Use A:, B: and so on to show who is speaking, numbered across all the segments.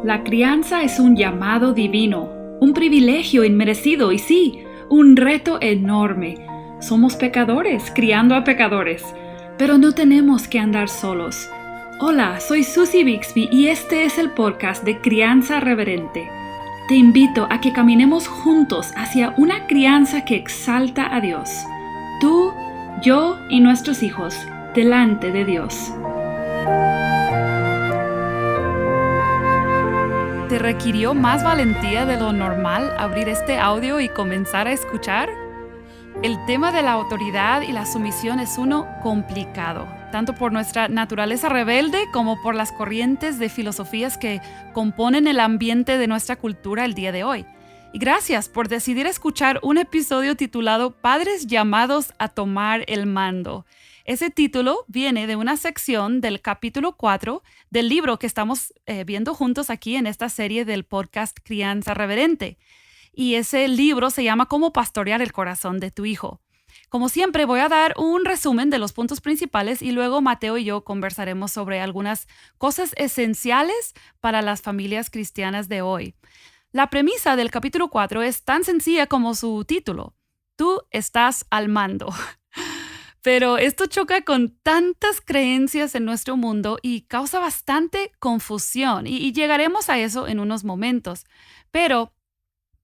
A: La crianza es un llamado divino, un privilegio inmerecido y sí, un reto enorme. Somos pecadores criando a pecadores, pero no tenemos que andar solos. Hola, soy Susie Bixby y este es el podcast de Crianza Reverente. Te invito a que caminemos juntos hacia una crianza que exalta a Dios. Tú, yo y nuestros hijos, delante de Dios.
B: ¿Te requirió más valentía de lo normal abrir este audio y comenzar a escuchar? El tema de la autoridad y la sumisión es uno complicado, tanto por nuestra naturaleza rebelde como por las corrientes de filosofías que componen el ambiente de nuestra cultura el día de hoy. Y gracias por decidir escuchar un episodio titulado Padres llamados a tomar el mando. Ese título viene de una sección del capítulo 4 del libro que estamos viendo juntos aquí en esta serie del podcast Crianza Reverente. Y ese libro se llama Cómo pastorear el corazón de tu hijo. Como siempre, voy a dar un resumen de los puntos principales y luego Mateo y yo conversaremos sobre algunas cosas esenciales para las familias cristianas de hoy. La premisa del capítulo 4 es tan sencilla como su título. Tú estás al mando. Pero esto choca con tantas creencias en nuestro mundo y causa bastante confusión y llegaremos a eso en unos momentos. Pero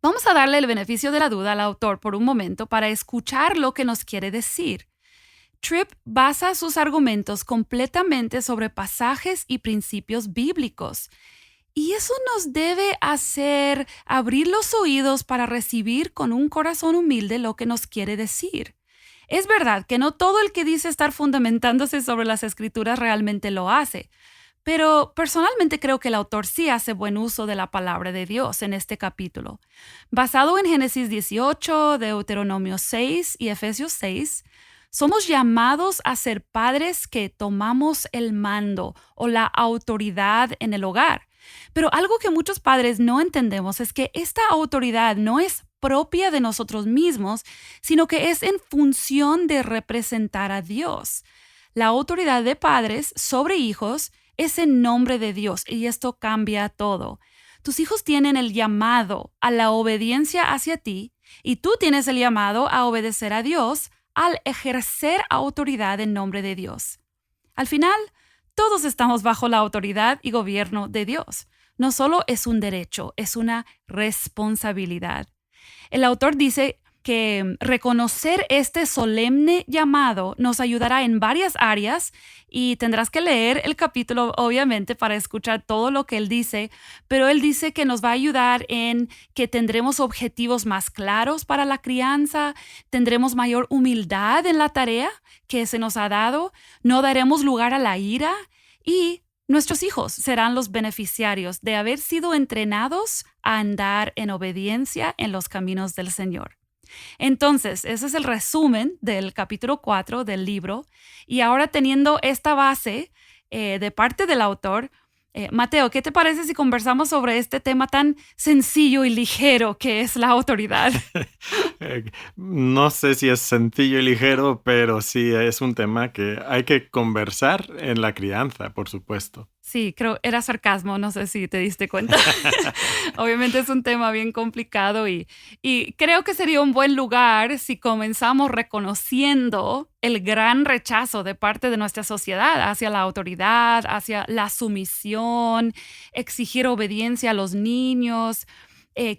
B: vamos a darle el beneficio de la duda al autor por un momento para escuchar lo que nos quiere decir. Tripp basa sus argumentos completamente sobre pasajes y principios bíblicos. Y eso nos debe hacer abrir los oídos para recibir con un corazón humilde lo que nos quiere decir. Es verdad que no todo el que dice estar fundamentándose sobre las Escrituras realmente lo hace, pero personalmente creo que el autor sí hace buen uso de la palabra de Dios en este capítulo. Basado en Génesis 18, Deuteronomio 6 y Efesios 6, somos llamados a ser padres que tomamos el mando o la autoridad en el hogar. Pero algo que muchos padres no entendemos es que esta autoridad no es propia de nosotros mismos, sino que es en función de representar a Dios. La autoridad de padres sobre hijos es en nombre de Dios y esto cambia todo. Tus hijos tienen el llamado a la obediencia hacia ti y tú tienes el llamado a obedecer a Dios al ejercer autoridad en nombre de Dios. Al final, todos estamos bajo la autoridad y gobierno de Dios. No solo es un derecho, es una responsabilidad. El autor dice que reconocer este solemne llamado nos ayudará en varias áreas y tendrás que leer el capítulo, obviamente, para escuchar todo lo que él dice, pero él dice que nos va a ayudar en que tendremos objetivos más claros para la crianza, tendremos mayor humildad en la tarea que se nos ha dado, no daremos lugar a la ira y nuestros hijos serán los beneficiarios de haber sido entrenados a andar en obediencia en los caminos del Señor. Entonces, ese es el resumen del capítulo 4 del libro. Y ahora teniendo esta base de parte del autor, Mateo, ¿qué te parece si conversamos sobre este tema tan sencillo y ligero que es la autoridad?
C: No sé si es sencillo y ligero, pero sí es un tema que hay que conversar en la crianza, por supuesto.
B: Sí, creo era sarcasmo, no sé si te diste cuenta. Obviamente es un tema bien complicado y creo que sería un buen lugar si comenzamos reconociendo el gran rechazo de parte de nuestra sociedad hacia la autoridad, hacia la sumisión, exigir obediencia a los niños.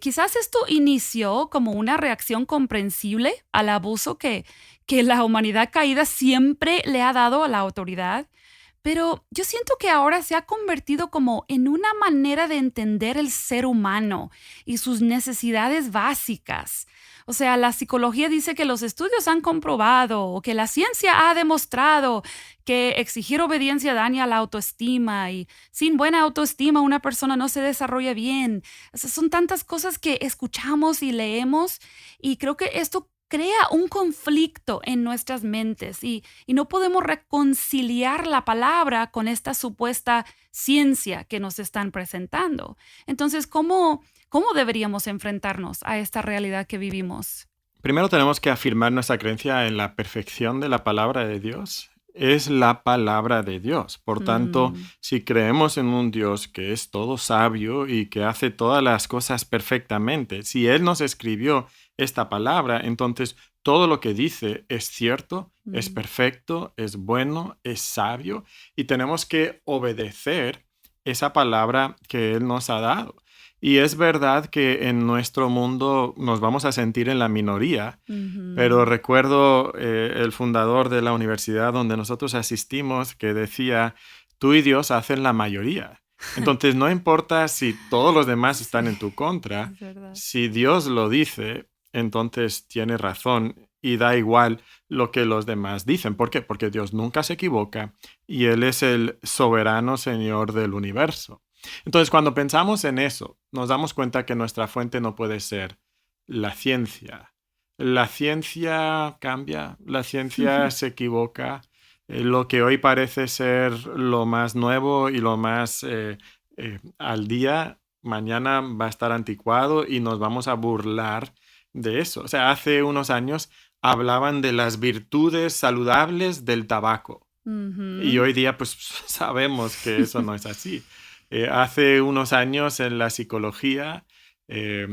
B: Quizás esto inició como una reacción comprensible al abuso que la humanidad caída siempre le ha dado a la autoridad. Pero yo siento que ahora se ha convertido como en una manera de entender el ser humano y sus necesidades básicas. O sea, la psicología dice que los estudios han comprobado o que la ciencia ha demostrado que exigir obediencia daña la autoestima y sin buena autoestima una persona no se desarrolla bien. O sea, son tantas cosas que escuchamos y leemos y creo que esto crea un conflicto en nuestras mentes y no podemos reconciliar la palabra con esta supuesta ciencia que nos están presentando. Entonces, ¿cómo deberíamos enfrentarnos a esta realidad que vivimos?
C: Primero tenemos que afirmar nuestra creencia en la perfección de la palabra de Dios es la palabra de Dios. Por tanto,
B: Mm,
C: si creemos en un Dios que es todo sabio y que hace todas las cosas perfectamente, si Él nos escribió esta palabra, entonces todo lo que dice es cierto, es
B: mm.
C: perfecto, es bueno, es sabio y tenemos que obedecer esa palabra que Él nos ha dado. Y es verdad que en nuestro mundo nos vamos a sentir en la minoría, pero
B: Ujú.
C: recuerdo el fundador de la universidad donde nosotros asistimos que decía, tú y Dios hacen la mayoría. Entonces no importa si todos los demás
B: Sí,
C: están en tu contra,
B: es verdad.
C: si Dios lo dice, entonces tiene razón y da igual lo que los demás dicen. ¿Por qué? Porque Dios nunca se equivoca y Él es el soberano Señor del universo. Entonces cuando pensamos en eso, nos damos cuenta que nuestra fuente no puede ser la ciencia. La ciencia cambia, la ciencia se equivoca. Lo que hoy parece ser lo más nuevo y lo más al día, mañana va a estar anticuado y nos vamos a burlar de eso. O sea, hace unos años hablaban de las virtudes saludables del tabaco y
B: Ujú.
C: hoy día pues sabemos que eso no es así. Hace unos años en la psicología eh,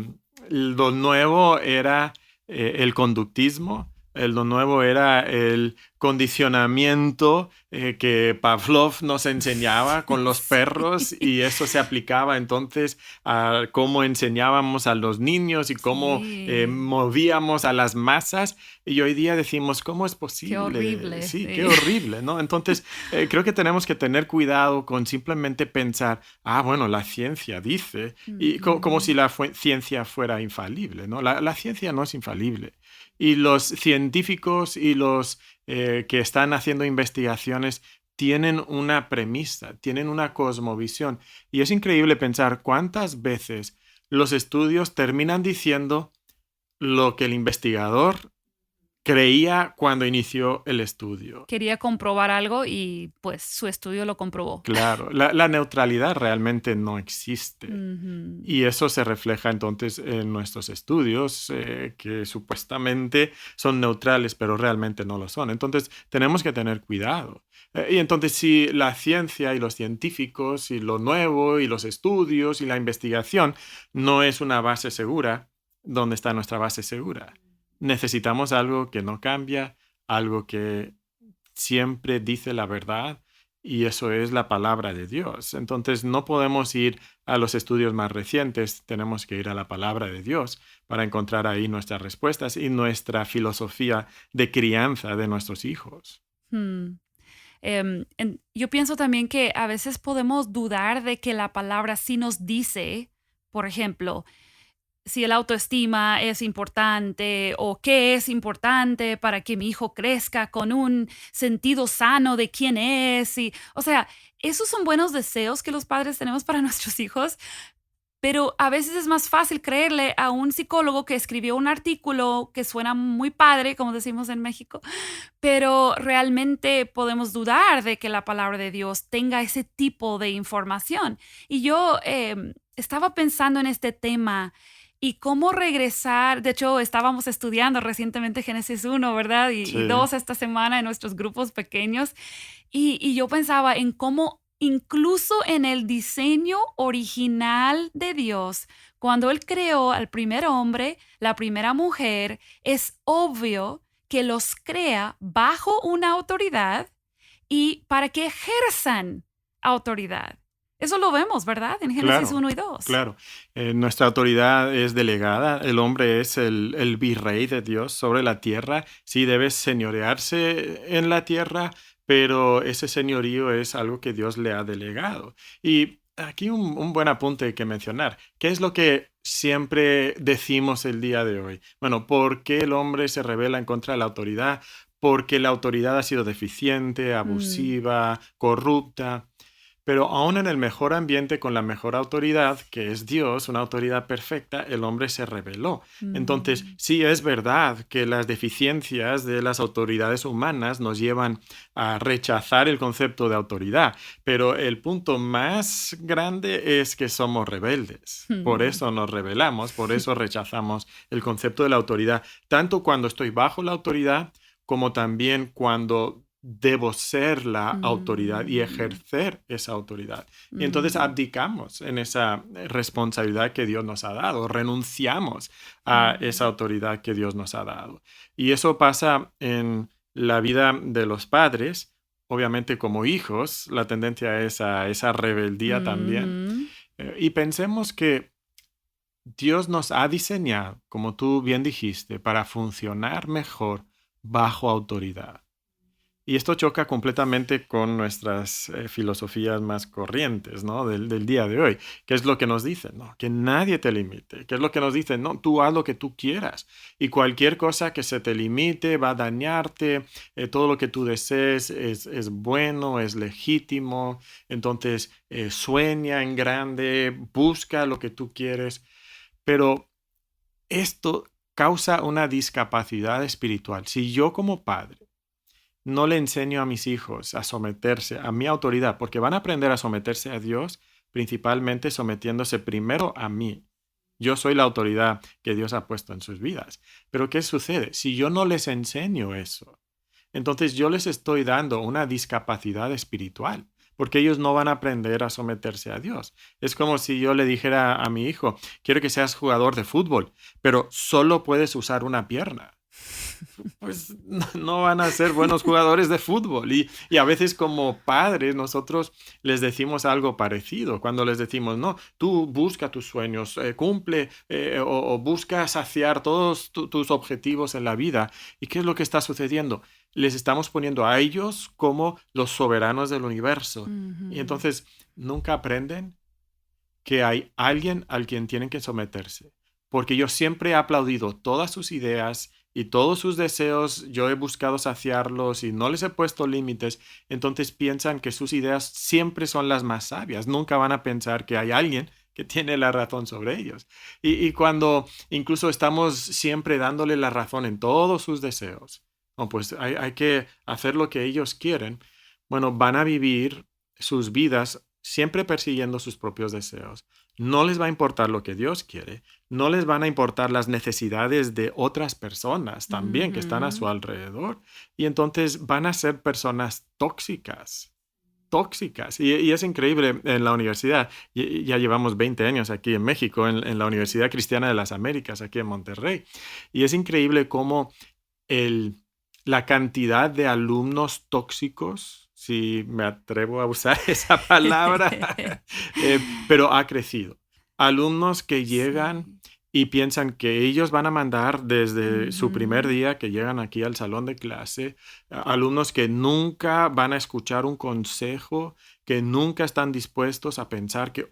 C: lo nuevo era el conductismo, lo nuevo era el condicionamiento que Pavlov nos enseñaba con los perros
B: Sí,
C: y eso se aplicaba entonces a cómo enseñábamos a los niños y cómo
B: sí.
C: movíamos a las masas y hoy día decimos, ¿cómo es
B: Qué
C: posible?
B: horrible,
C: Sí, qué
B: sí.
C: horrible, ¿no? Entonces creo que tenemos que tener cuidado con simplemente pensar, bueno, la ciencia dice, y como
B: Ujú.
C: si la ciencia fuera infalible, ¿no? La ciencia no es infalible. Y los científicos y los que están haciendo investigaciones tienen una premisa, tienen una cosmovisión. Y es increíble pensar cuántas veces los estudios terminan diciendo lo que el investigador creía cuando inició el estudio.
B: Quería comprobar algo y pues su estudio lo comprobó.
C: Claro, la neutralidad realmente no existe.
B: Ujú.
C: Y eso se refleja entonces en nuestros estudios, que supuestamente son neutrales, pero realmente no lo son. Entonces tenemos que tener cuidado. Y entonces si la ciencia y los científicos y lo nuevo y los estudios y la investigación no es una base segura, ¿dónde está nuestra base segura? Necesitamos algo que no cambia, algo que siempre dice la verdad y eso es la palabra de Dios. Entonces no podemos ir a los estudios más recientes, tenemos que ir a la palabra de Dios para encontrar ahí nuestras respuestas y nuestra filosofía de crianza de nuestros hijos.
B: Mm. Yo pienso también que a veces podemos dudar de que la palabra sí nos dice, por ejemplo, si el autoestima es importante o qué es importante para que mi hijo crezca con un sentido sano de quién es. Y, o sea, esos son buenos deseos que los padres tenemos para nuestros hijos, pero a veces es más fácil creerle a un psicólogo que escribió un artículo que suena muy padre, como decimos en México, pero realmente podemos dudar de que la palabra de Dios tenga ese tipo de información. Y yo estaba pensando en este tema y cómo regresar. De hecho, estábamos estudiando recientemente Génesis 1, ¿verdad? Y
C: Sí,
B: 2 esta semana en nuestros grupos pequeños. Y yo pensaba en cómo incluso en el diseño original de Dios, cuando Él creó al primer hombre, la primera mujer, es obvio que los crea bajo una autoridad y para que ejerzan autoridad. Eso lo vemos, ¿verdad? En Génesis
C: claro,
B: 1 y 2.
C: claro. Nuestra autoridad es delegada, el hombre es el virrey de Dios sobre la tierra, sí debe señorearse en la tierra, pero ese señorío es algo que Dios le ha delegado. Y aquí un buen apunte que mencionar. ¿Qué es lo que siempre decimos el día de hoy? Bueno, ¿por qué el hombre se rebela en contra de la autoridad? Porque la autoridad ha sido deficiente,
B: Mm,
C: abusiva, corrupta. Pero aún en el mejor ambiente, con la mejor autoridad, que es Dios, una autoridad perfecta, el hombre se rebeló. Entonces,
B: mm,
C: sí es verdad que las deficiencias de las autoridades humanas nos llevan a rechazar el concepto de autoridad, pero el punto más grande es que somos rebeldes. Por
B: mm,
C: eso nos rebelamos, por eso rechazamos el concepto de la autoridad, tanto cuando estoy bajo la autoridad como también cuando debo ser la autoridad y ejercer esa autoridad. Y entonces abdicamos en esa responsabilidad que Dios nos ha dado, renunciamos a esa autoridad que Dios nos ha dado. Y eso pasa en la vida de los padres. Obviamente como hijos, la tendencia es a esa rebeldía también. Y pensemos que Dios nos ha diseñado, como tú bien dijiste, para funcionar mejor bajo autoridad. Y esto choca completamente con nuestras filosofías más corrientes, ¿no? del día de hoy. ¿Qué es lo que nos dicen? ¿No? Que nadie te limite. ¿Qué es lo que nos dicen? No, tú haz lo que tú quieras. Y cualquier cosa que se te limite va a dañarte. Todo lo que tú desees es bueno, es legítimo. Entonces, sueña en grande, busca lo que tú quieres. Pero esto causa una discapacidad espiritual. Si yo como padre no le enseño a mis hijos a someterse a mi autoridad, porque van a aprender a someterse a Dios, principalmente sometiéndose primero a mí. Yo soy la autoridad que Dios ha puesto en sus vidas. Pero ¿qué sucede? Si yo no les enseño eso, entonces yo les estoy dando una discapacidad espiritual, porque ellos no van a aprender a someterse a Dios. Es como si yo le dijera a mi hijo, quiero que seas jugador de fútbol, pero solo puedes usar una pierna. Pues no van a ser buenos jugadores de fútbol. Y a veces como padres nosotros les decimos algo parecido. Cuando les decimos, no, tú busca tus sueños, cumple o busca saciar todos tus objetivos en la vida. ¿Y qué es lo que está sucediendo? Les estamos poniendo a ellos como los soberanos del universo. Y entonces nunca aprenden que hay alguien al quien tienen que someterse. Porque yo siempre he aplaudido todas sus ideas y todos sus deseos, yo he buscado saciarlos y no les he puesto límites, entonces piensan que sus ideas siempre son las más sabias. Nunca van a pensar que hay alguien que tiene la razón sobre ellos. Y cuando incluso estamos siempre dándole la razón en todos sus deseos, pues hay que hacer lo que ellos quieren, bueno, van a vivir sus vidas siempre persiguiendo sus propios deseos. No les va a importar lo que Dios quiere, no les van a importar las necesidades de otras personas también que están a su alrededor. Y entonces van a ser personas tóxicas. Y es increíble en la universidad. Ya llevamos 20 años aquí en México, en la Universidad Cristiana de las Américas, aquí en Monterrey. Y es increíble cómo la cantidad de alumnos tóxicos, si me atrevo a usar esa palabra, pero ha crecido. Alumnos que llegan y piensan que ellos van a mandar desde su primer día que llegan aquí al salón de clase. Alumnos que nunca van a escuchar un consejo, que nunca están dispuestos a pensar que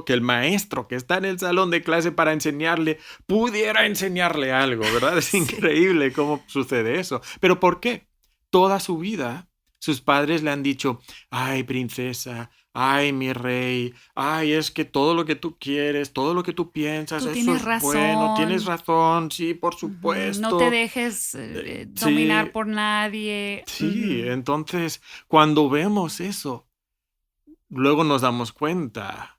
C: el maestro que está en el salón de clase para enseñarle, pudiera enseñarle algo, ¿verdad? Es increíble cómo sucede eso. ¿Pero por qué? Toda su vida sus padres le han dicho, ay, princesa, ay, mi rey, ay, es que todo lo que tú quieres, todo lo que tú piensas,
B: Tú
C: eso
B: tienes
C: es
B: razón.
C: bueno, tienes razón, sí, por supuesto.
B: No te dejes dominar
C: Sí,
B: por nadie.
C: sí, entonces cuando vemos eso, luego nos damos cuenta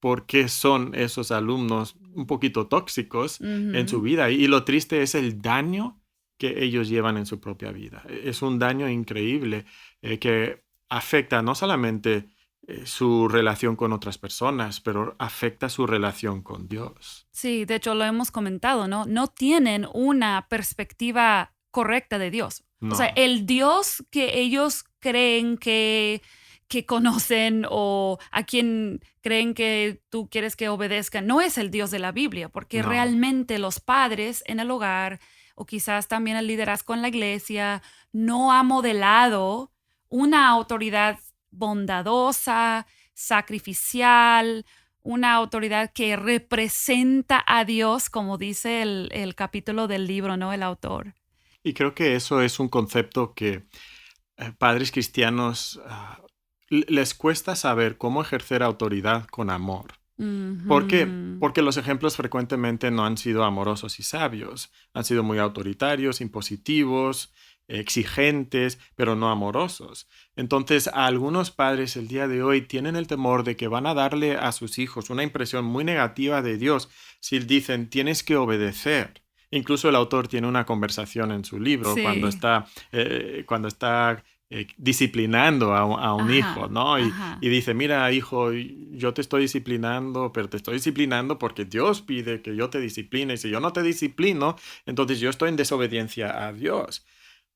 C: por qué son esos alumnos un poquito tóxicos en su vida. Y lo triste es el daño que ellos llevan en su propia vida. Es un daño increíble que afecta no solamente su relación con otras personas, pero afecta su relación con Dios.
B: Sí, de hecho lo hemos comentado, ¿no? No tienen una perspectiva correcta de Dios. O sea,
C: No,
B: el Dios que ellos creen que conocen o a quien creen que tú quieres que obedezcan, no es el Dios de la Biblia, porque
C: no.
B: realmente los padres en el hogar o quizás también el liderazgo en la iglesia no ha modelado una autoridad bondadosa, sacrificial, una autoridad que representa a Dios, como dice el capítulo del libro, ¿no? El autor.
C: Y creo que eso es un concepto que padres cristianos les cuesta saber cómo ejercer autoridad con amor. ¿Por qué? Porque los ejemplos frecuentemente no han sido amorosos y sabios. Han sido muy autoritarios, impositivos, exigentes, pero no amorosos. Entonces, a algunos padres el día de hoy tienen el temor de que van a darle a sus hijos una impresión muy negativa de Dios si dicen, tienes que obedecer. Incluso el autor tiene una conversación en su libro
B: Sí.
C: cuando está disciplinando a un
B: Ajá,
C: hijo, ¿no?
B: ajá.
C: Y dice, mira, hijo, yo te estoy disciplinando, pero te estoy disciplinando porque Dios pide que yo te discipline. Y si yo no te disciplino, entonces yo estoy en desobediencia a Dios.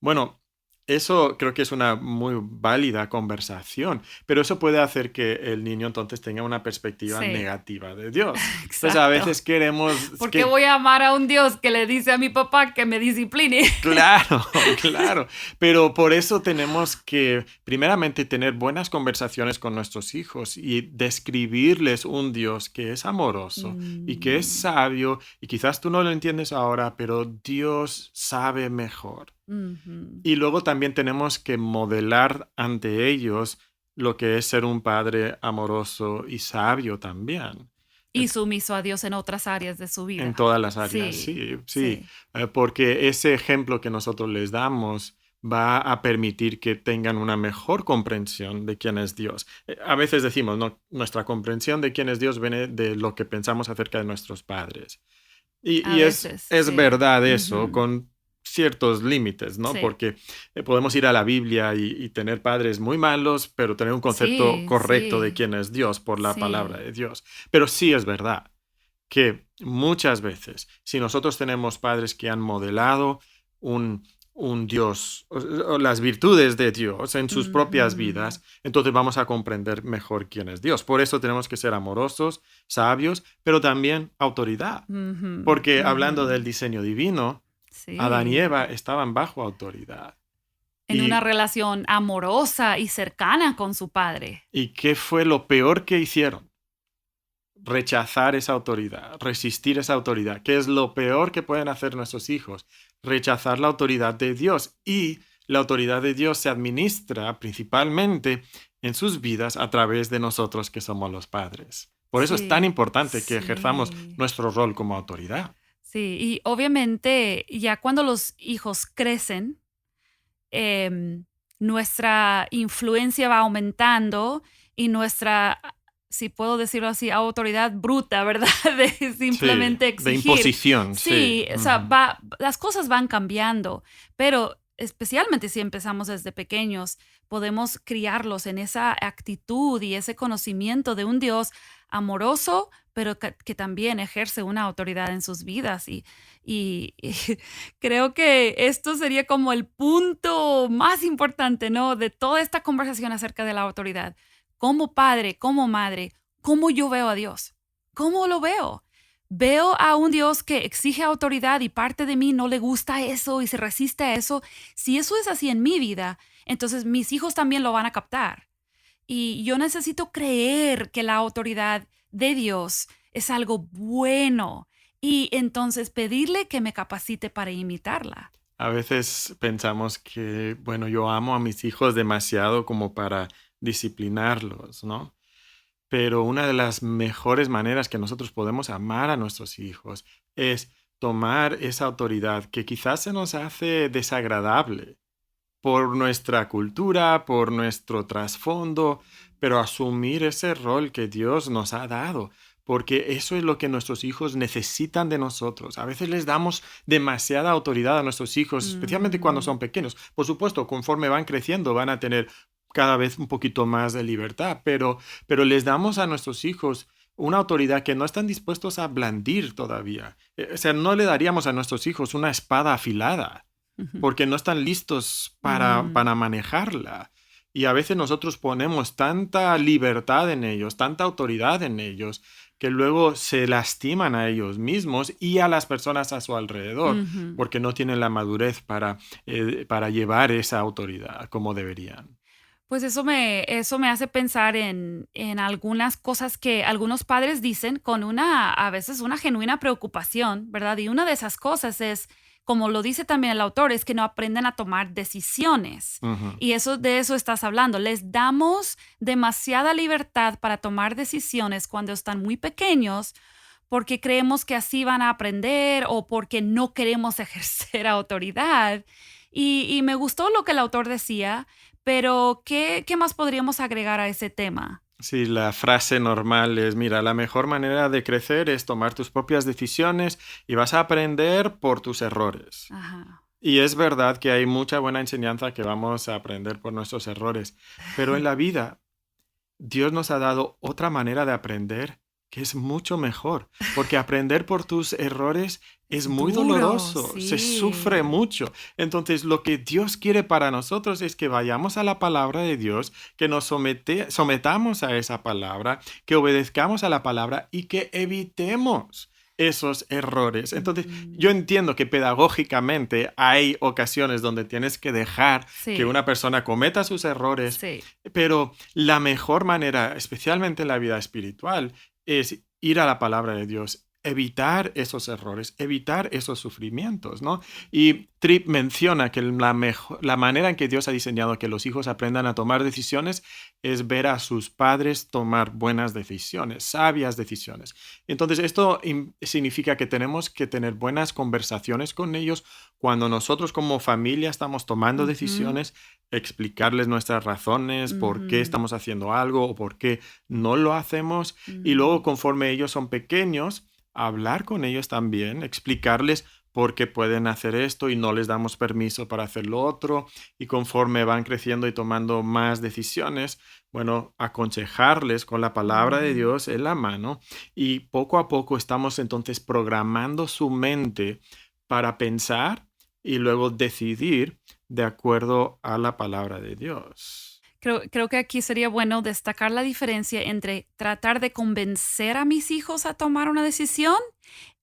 C: Bueno, eso creo que es una muy válida conversación, pero eso puede hacer que el niño entonces tenga una perspectiva
B: Sí,
C: negativa de Dios. Entonces a
B: exacto.
C: veces queremos
B: ¿Por qué voy a amar a un Dios que le dice a mi papá que me discipline?
C: Claro, claro. Pero por eso tenemos que, primeramente, tener buenas conversaciones con nuestros hijos y describirles un Dios que es amoroso y que es
B: Mm,
C: sabio. Y quizás tú no lo entiendes ahora, pero Dios sabe mejor.
B: ujú.
C: Y luego también tenemos que modelar ante ellos lo que es ser un padre amoroso y sabio también.
B: Y sumiso a Dios en otras áreas de su
C: En
B: vida.
C: todas las áreas,
B: Sí,
C: sí, sí.
B: sí.
C: Porque ese ejemplo que nosotros les damos va a permitir que tengan una mejor comprensión de quién es Dios. A veces decimos, no, nuestra comprensión de quién es Dios viene de lo que pensamos acerca de nuestros padres.
B: A
C: Y
B: veces,
C: es
B: sí.
C: verdad eso,
B: Ujú.
C: con ciertos límites, ¿no?
B: Sí,
C: Porque podemos ir a la Biblia y tener padres muy malos, pero tener un concepto
B: sí,
C: correcto de
B: sí,
C: quién es Dios por la palabra
B: sí.
C: de Dios. Pero sí es verdad que muchas veces, si nosotros tenemos padres que han modelado un Dios, o las virtudes de Dios en sus propias
B: Ujú,
C: vidas, entonces vamos a comprender mejor quién es Dios. Por eso tenemos que ser amorosos, sabios, pero también autoridad.
B: ujú,
C: Porque
B: ujú.
C: hablando del diseño divino, Adán y
B: Sí.
C: Eva estaban bajo autoridad.
B: En una
C: ¿Y,
B: relación amorosa y cercana con su padre.
C: y qué fue lo peor que hicieron? Rechazar esa autoridad, resistir esa autoridad, que es lo peor que pueden hacer nuestros hijos, rechazar la autoridad de Dios. Y la autoridad de Dios se administra principalmente en sus vidas a través de nosotros que somos los padres. Por eso es tan
B: Sí,
C: importante que ejerzamos
B: sí.
C: nuestro rol como autoridad.
B: Sí, y obviamente ya cuando los hijos crecen, nuestra influencia va aumentando y nuestra, si puedo decirlo así, autoridad bruta, ¿verdad? De
C: Sí,
B: simplemente
C: de
B: exigir.
C: imposición, sí.
B: Sí, o sea,
C: Ujú.
B: las cosas van cambiando, pero especialmente si empezamos desde pequeños, podemos criarlos en esa actitud y ese conocimiento de un Dios amoroso, pero que también ejerce una autoridad en sus vidas. Y creo que esto sería como el punto más importante, ¿no? De toda esta conversación acerca de la autoridad. Como padre, como madre, ¿cómo yo veo a Dios? ¿Cómo lo veo? Veo a un Dios que exige autoridad y parte de mí no le gusta eso y se resiste a eso. Si eso es así en mi vida, entonces mis hijos también lo van a captar. Y yo necesito creer que la autoridad de Dios es algo bueno y entonces pedirle que me capacite para imitarla.
C: A veces pensamos que, bueno, yo amo a mis hijos demasiado como para disciplinarlos, ¿no? Pero una de las mejores maneras que nosotros podemos amar a nuestros hijos es tomar esa autoridad que quizás se nos hace desagradable por nuestra cultura, por nuestro trasfondo, pero asumir ese rol que Dios nos ha dado, porque eso es lo que nuestros hijos necesitan de nosotros. A veces les damos demasiada autoridad a nuestros hijos, especialmente cuando
B: Ujú,
C: son pequeños. Por supuesto, conforme van creciendo, van a tener cada vez un poquito más de libertad, pero les damos a nuestros hijos una autoridad que no están dispuestos a blandir todavía. O sea, no le daríamos a nuestros hijos una espada afilada
B: ujú,
C: porque no están listos
B: mm,
C: para manejarla. Y a veces nosotros ponemos tanta libertad en ellos, tanta autoridad en ellos, que luego se lastiman a ellos mismos y a las personas a su alrededor,
B: ujú.
C: porque no tienen la madurez para llevar esa autoridad como deberían.
B: Pues eso me hace pensar en algunas cosas que algunos padres dicen con a veces una genuina preocupación, ¿verdad? Y una de esas cosas es, como lo dice también el autor, es que no aprenden a tomar decisiones.
C: Ujú.
B: Y de eso estás hablando. Les damos demasiada libertad para tomar decisiones cuando están muy pequeños porque creemos que así van a aprender o porque no queremos ejercer autoridad. Y me gustó lo que el autor decía, pero ¿qué más podríamos agregar a ese tema?
C: Sí, la frase normal es, mira, la mejor manera de crecer es tomar tus propias decisiones y vas a aprender por tus errores.
B: Ajá.
C: Y es verdad que hay mucha buena enseñanza que vamos a aprender por nuestros errores, pero en la vida Dios nos ha dado otra manera de aprender que es mucho mejor, porque aprender por tus errores es muy
B: Duro,
C: doloroso, se sufre
B: sí.
C: mucho. Entonces, lo que Dios quiere para nosotros es que vayamos a la palabra de Dios, que nos sometamos a esa palabra, que obedezcamos a la palabra y que evitemos esos errores. Entonces, yo entiendo que pedagógicamente hay ocasiones donde tienes que dejar que
B: Sí,
C: una persona cometa sus errores,
B: sí.
C: pero la mejor manera, especialmente en la vida espiritual, es ir a la palabra de Dios, evitar esos errores, evitar esos sufrimientos, ¿no? Y Tripp menciona que la manera en que Dios ha diseñado que los hijos aprendan a tomar decisiones es ver a sus padres tomar buenas decisiones, sabias decisiones. Entonces, esto significa que tenemos que tener buenas conversaciones con ellos cuando nosotros como familia estamos tomando
B: Ujú,
C: decisiones, explicarles nuestras razones, por qué
B: ujú,
C: estamos haciendo algo o por qué no lo hacemos. Y luego,
B: ujú.
C: conforme ellos son pequeños, hablar con ellos también, explicarles por qué pueden hacer esto y no les damos permiso para hacer lo otro. Y conforme van creciendo y tomando más decisiones, bueno, aconsejarles con la palabra de
B: Ujú.
C: Dios en la mano. Y poco a poco estamos entonces programando su mente para pensar y luego decidir de acuerdo a la palabra de Dios.
B: Creo que aquí sería bueno destacar la diferencia entre tratar de convencer a mis hijos a tomar una decisión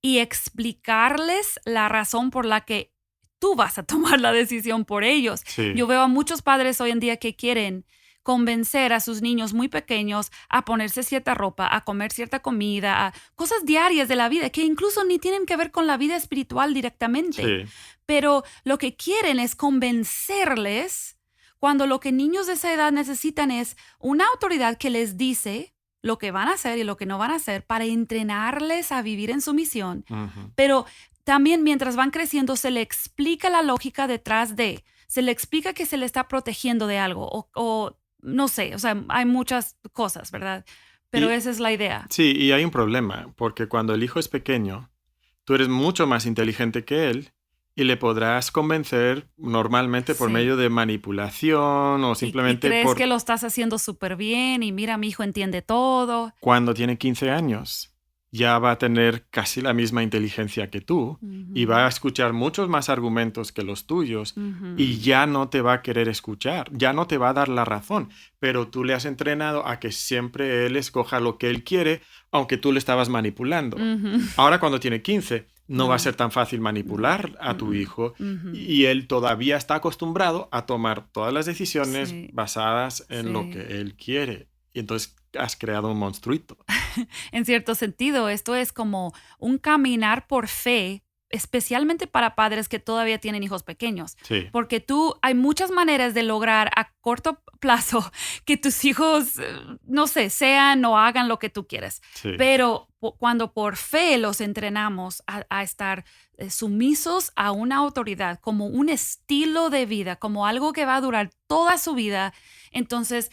B: y explicarles la razón por la que tú vas a tomar la decisión por ellos.
C: Sí,
B: Yo veo a muchos padres hoy en día que quieren convencer a sus niños muy pequeños a ponerse cierta ropa, a comer cierta comida, a cosas diarias de la vida que incluso ni tienen que ver con la vida espiritual directamente.
C: sí.
B: Pero lo que quieren es convencerles cuando lo que niños de esa edad necesitan es una autoridad que les dice lo que van a hacer y lo que no van a hacer para entrenarles a vivir en su misión.
C: Ujú.
B: Pero también mientras van creciendo se le explica la lógica detrás de, se le explica que se le está protegiendo de algo o no sé, o sea, hay muchas cosas, ¿verdad? Pero
C: Y
B: esa es la idea.
C: sí, y hay un problema, porque cuando el hijo es pequeño, tú eres mucho más inteligente que él y le podrás convencer normalmente por
B: Sí.
C: medio de manipulación o
B: Y
C: simplemente
B: crees que
C: por
B: lo estás haciendo súper bien y mira, mi hijo entiende todo.
C: cuando tiene 15 años. Ya va a tener casi la misma inteligencia que tú y va a
B: Ujú,
C: escuchar muchos más argumentos que los tuyos y
B: ujú,
C: ya no te va a querer escuchar, ya no te va a dar la razón, pero tú le has entrenado a que siempre él escoja lo que él quiere, aunque tú le estabas manipulando.
B: ujú.
C: Ahora cuando tiene 15 no va a
B: No,
C: ser tan fácil
B: no.
C: manipular a tu hijo
B: Ujú.
C: y él todavía está acostumbrado a tomar todas las decisiones
B: Sí,
C: basadas en lo
B: sí.
C: que él quiere. Y entonces has creado un monstruito.
B: En cierto sentido, esto es como un caminar por fe, especialmente para padres que todavía tienen hijos pequeños,
C: Sí,
B: porque hay muchas maneras de lograr a corto plazo que tus hijos, no sé, sean o hagan lo que tú quieres,
C: sí.
B: pero cuando por fe los entrenamos a estar sumisos a una autoridad como un estilo de vida, como algo que va a durar toda su vida, entonces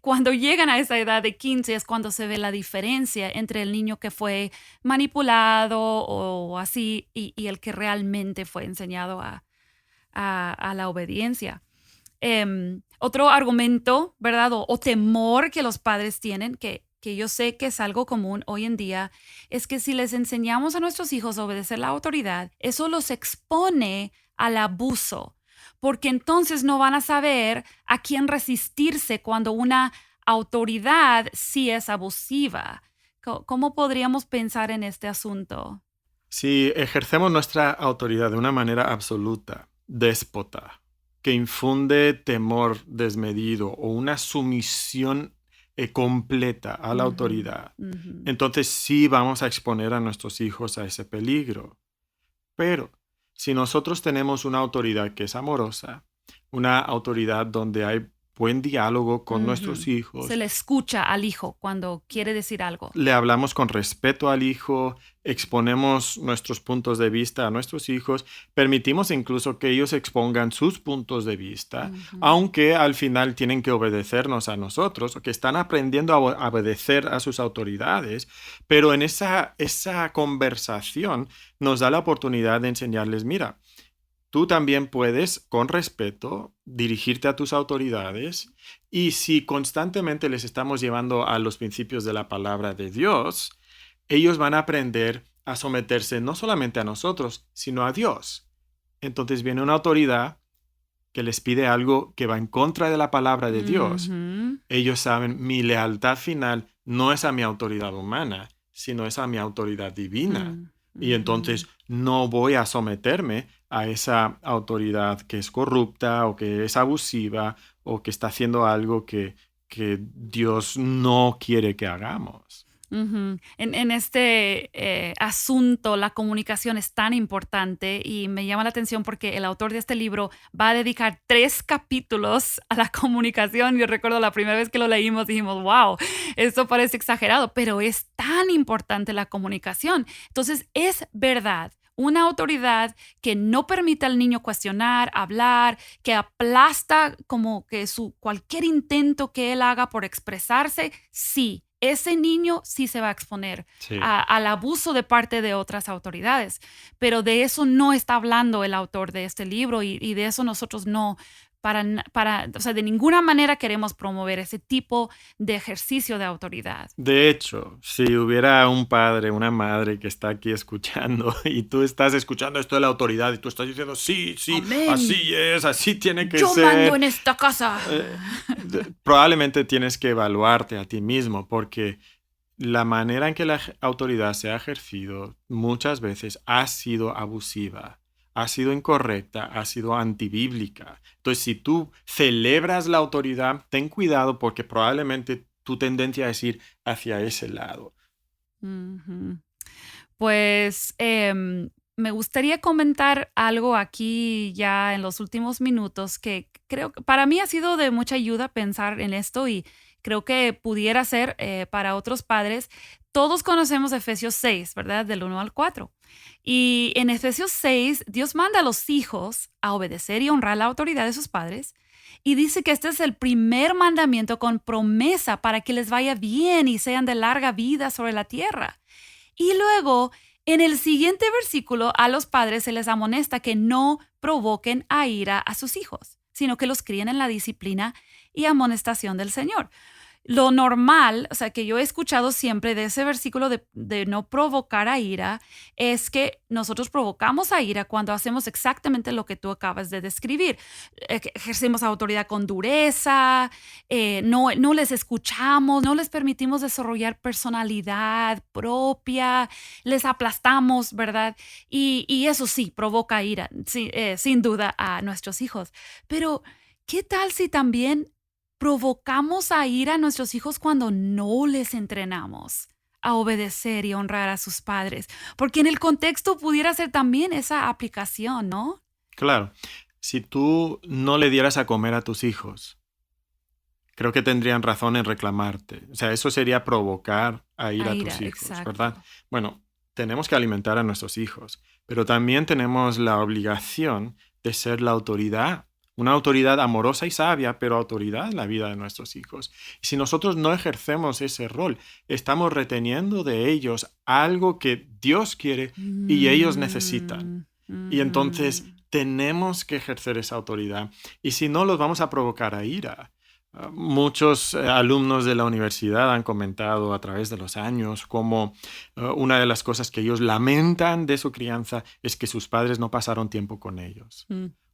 B: cuando llegan a esa edad de 15 es cuando se ve la diferencia entre el niño que fue manipulado o así y el que realmente fue enseñado a la obediencia. Otro argumento, ¿verdad? O temor que los padres tienen, que yo sé que es algo común hoy en día, es que si les enseñamos a nuestros hijos a obedecer la autoridad, eso los expone al abuso, porque entonces no van a saber a quién resistirse cuando una autoridad sí es abusiva. ¿Cómo podríamos pensar en este asunto?
C: Si ejercemos nuestra autoridad de una manera absoluta, déspota, que infunde temor desmedido o una sumisión completa a la
B: Ujú,
C: autoridad,
B: ujú,
C: entonces sí vamos a exponer a nuestros hijos a ese peligro. Pero si nosotros tenemos una autoridad que es amorosa, una autoridad donde hay buen diálogo con nuestros
B: ujú. Se
C: hijos,
B: le escucha al hijo cuando quiere decir algo.
C: le hablamos con respeto al hijo, exponemos nuestros puntos de vista a nuestros hijos, permitimos incluso que ellos expongan sus puntos de vista,
B: Ujú,
C: aunque al final tienen que obedecernos a nosotros, o que están aprendiendo a obedecer a sus autoridades, pero en esa conversación nos da la oportunidad de enseñarles, mira, tú también puedes, con respeto, dirigirte a tus autoridades, y si constantemente les estamos llevando a los principios de la palabra de Dios, ellos van a aprender a someterse no solamente a nosotros, sino a Dios. Entonces viene una autoridad que les pide algo que va en contra de la palabra de Dios. Ellos saben, mi lealtad final no es a mi autoridad humana, sino es a mi autoridad divina. Y entonces no voy a someterme a esa autoridad que es corrupta o que es abusiva o que está haciendo algo que Dios no quiere que hagamos.
B: En este asunto, la comunicación es tan importante y me llama la atención porque el autor de este libro va a dedicar 3 capítulos a la comunicación. Yo recuerdo la primera vez que lo leímos, dijimos, wow, esto parece exagerado, pero es tan importante la comunicación. Entonces, es verdad. Una autoridad que no permite al niño cuestionar, hablar, que aplasta como que cualquier intento que él haga por expresarse, sí. Ese niño sí se va a exponer al abuso de parte de otras autoridades. Pero de eso no está hablando el autor de este libro y de eso nosotros no, o sea, de ninguna manera queremos promover ese tipo de ejercicio de autoridad.
C: De hecho, si hubiera un padre, una madre que está aquí escuchando y tú estás escuchando esto de la autoridad y tú estás diciendo, sí,
B: Amén.
C: Así es, así tiene que
B: Yo
C: ser.
B: Yo mando en esta casa.
C: Probablemente tienes que evaluarte a ti mismo porque la manera en que la autoridad se ha ejercido muchas veces ha sido abusiva. Ha sido incorrecta, ha sido antibíblica. Entonces, si tú celebras la autoridad, ten cuidado porque probablemente tu tendencia es ir hacia ese lado.
B: Pues me gustaría comentar algo aquí ya en los últimos minutos que creo que para mí ha sido de mucha ayuda pensar en esto y creo que pudiera ser para otros padres. Todos conocemos Efesios 6, ¿verdad? Del 1 al 4. Y en Efesios 6, Dios manda a los hijos a obedecer y honrar la autoridad de sus padres. Y dice que este es el primer mandamiento con promesa para que les vaya bien y sean de larga vida sobre la tierra. Y luego, en el siguiente versículo, a los padres se les amonesta que no provoquen a ira a sus hijos, sino que los críen en la disciplina y amonestación del Señor. Lo normal, o sea, que yo he escuchado siempre de ese versículo de no provocar a ira, es que nosotros provocamos a ira cuando hacemos exactamente lo que tú acabas de describir. Ejercemos autoridad con dureza, no les escuchamos, no les permitimos desarrollar personalidad propia, les aplastamos, ¿verdad? Y eso sí, provoca ira, sí, sin duda, a nuestros hijos. Pero, ¿qué tal si también provocamos a ira a nuestros hijos cuando no les entrenamos a obedecer y honrar a sus padres? Porque en el contexto pudiera ser también esa aplicación, ¿no?
C: Claro. Si tú no le dieras a comer a tus hijos, creo que tendrían razón en reclamarte. O sea, eso sería provocar a ira a tus hijos,
B: exacto.
C: ¿verdad? Bueno, tenemos que alimentar a nuestros hijos, pero también tenemos la obligación de ser la autoridad. Una autoridad amorosa y sabia, pero autoridad en la vida de nuestros hijos. Y si nosotros no ejercemos ese rol, estamos reteniendo de ellos algo que Dios quiere y ellos necesitan. Y entonces tenemos que ejercer esa autoridad. Y si no, los vamos a provocar a ira. Muchos alumnos de la universidad han comentado a través de los años cómo una de las cosas que ellos lamentan de su crianza es que sus padres no pasaron tiempo con ellos.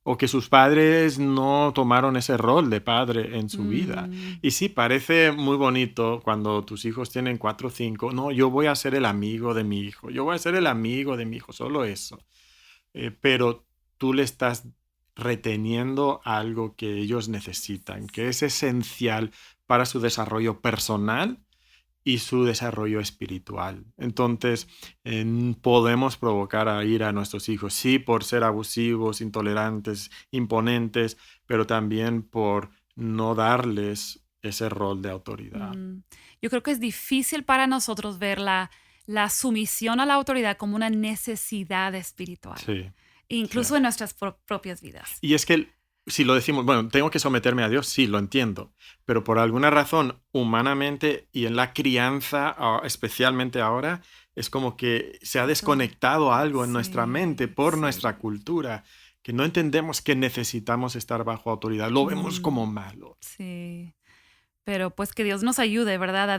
C: O que sus padres no tomaron ese rol de padre en su vida. Y sí, parece muy bonito cuando tus hijos tienen 4 o 5. No, yo voy a ser el amigo de mi hijo. Yo voy a ser el amigo de mi hijo. Solo eso. Pero tú le estás reteniendo algo que ellos necesitan, que es esencial para su desarrollo personal y su desarrollo espiritual. Entonces, podemos provocar a ira a nuestros hijos, sí, por ser abusivos, intolerantes, imponentes, pero también por no darles ese rol de autoridad.
B: Yo creo que es difícil para nosotros ver la sumisión a la autoridad como una necesidad espiritual.
C: Sí.
B: Incluso en nuestras propias vidas.
C: Y es que si lo decimos, bueno, tengo que someterme a Dios, sí, lo entiendo, pero por alguna razón, humanamente y en la crianza, especialmente ahora, es como que se ha desconectado algo en nuestra mente por nuestra cultura que no entendemos que necesitamos estar bajo autoridad. Lo vemos como malo.
B: Sí. Pero pues que Dios nos ayude, ¿verdad?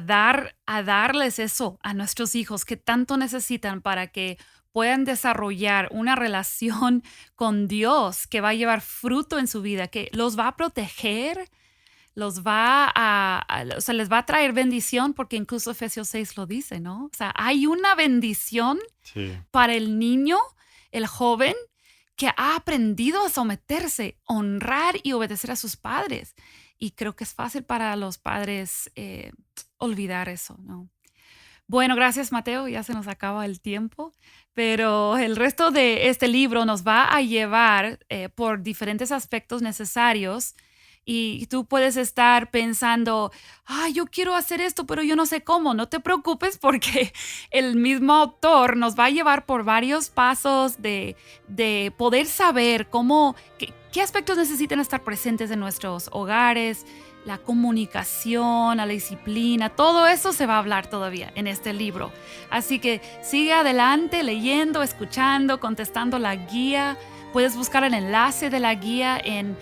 B: A darles eso a nuestros hijos que tanto necesitan para que puedan desarrollar una relación con Dios que va a llevar fruto en su vida, que los va a proteger, les va a traer bendición, porque incluso Efesios 6 lo dice, ¿no? O sea, hay una bendición para el niño, el joven, que ha aprendido a someterse, honrar y obedecer a sus padres. Y creo que es fácil para los padres olvidar eso, ¿no? Bueno, gracias, Mateo. Ya se nos acaba el tiempo, pero el resto de este libro nos va a llevar por diferentes aspectos necesarios. Y tú puedes estar pensando, yo quiero hacer esto, pero yo no sé cómo. No te preocupes, porque el mismo autor nos va a llevar por varios pasos de poder saber qué aspectos necesitan estar presentes en nuestros hogares, la comunicación, la disciplina. Todo eso se va a hablar todavía en este libro. Así que sigue adelante leyendo, escuchando, contestando la guía. Puedes buscar el enlace de la guía en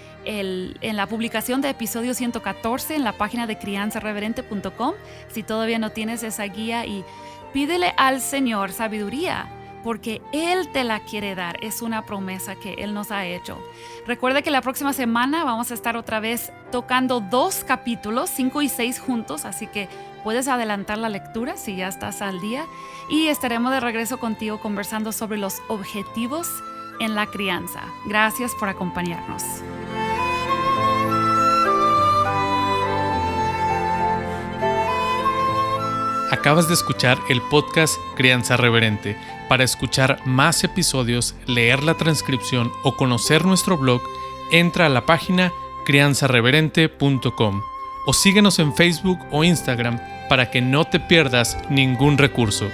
B: la publicación de episodio 114 en la página de crianzareverente.com si todavía no tienes esa guía, y pídele al Señor sabiduría, porque Él te la quiere dar. Es una promesa que Él nos ha hecho. Recuerda que la próxima semana vamos a estar otra vez tocando 2 capítulos, 5 y 6 juntos, así que puedes adelantar la lectura si ya estás al día, y estaremos de regreso contigo conversando sobre los objetivos en la crianza. Gracias por acompañarnos.
D: Acabas de escuchar el podcast Crianza Reverente. Para escuchar más episodios, leer la transcripción o conocer nuestro blog, entra a la página crianzareverente.com o síguenos en Facebook o Instagram para que no te pierdas ningún recurso.